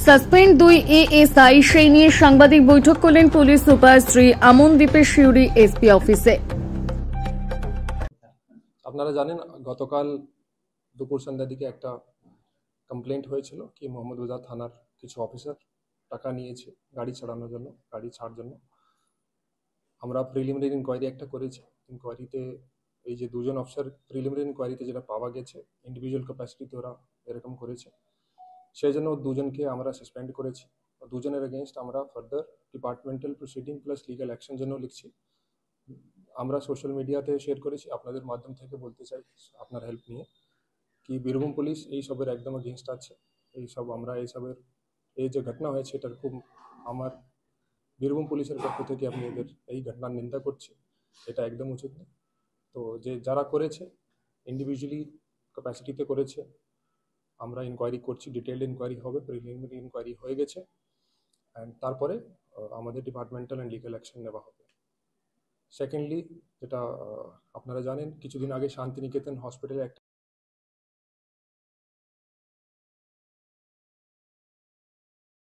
Suspend 2 ASI সেই নিয়ে সাংবাদিক বৈঠক করলেন পুলিশ সুপার শ্রী আমনদীপের শিউরি এসপি অফিসে। আপনারা জানেন গতকাল দুপুর সন্ধ্যার দিকে একটা কমপ্লেন্ট হয়েছিল কি মোহাম্মদবাজার থানার কিছু অফিসার টাকা নিয়েছে গাড়ি ছাড়ানোর জন্য, গাড়ি ছাড়ার জন্য। আমরা প্রিলিমিনারি ইনকোয়ারি একটা করেছি। ইনকোয়ারিতে এই যে দুজন অফিসার প্রিলিমিনারি ইনকোয়ারিতে যেটা পাওয়া গেছে ইন্ডিভিজুয়াল ক্যাপাসিটিতে ওরা এরকম করেছে, সেই জন্য দুজনকে আমরা সাসপেন্ড করেছি। দুজনের এগেনস্ট আমরা further departmental proceeding plus legal action জন্য লিখছি। আমরা সোশ্যাল মিডিয়াতে শেয়ার করেছি, আপনাদের মাধ্যম থেকে বলতে চাই আপনার হেল্প নিয়ে কি বীরভূম পুলিশ এইসবের একদম এগেনস্ট আছে। এইসব আমরা এইসবের এই যে ঘটনা হয়েছে এটার খুব আমার বীরভূম পুলিশের পক্ষ থেকে আমি এদের এই ঘটনার নিন্দা করছি, এটা একদম উচিত না। তো যে যারা করেছে ইন্ডিভিজুয়ালি ক্যাপাসিটিতে করেছে, আমরা ইনকোয়ারি করছি, ডিটেলড ইনকোয়ারি হবে, প্রিলিমিনারি ইনকোয়ারি হয়ে গেছে অ্যান্ড তারপরে আমাদের ডিপার্টমেন্টাল অ্যান্ড লিগ্যাল অ্যাকশন নেওয়া হবে। সেকেন্ডলি যেটা আপনারা জানেন কিছুদিন আগে শান্তিনিকেতন হসপিটালে একটা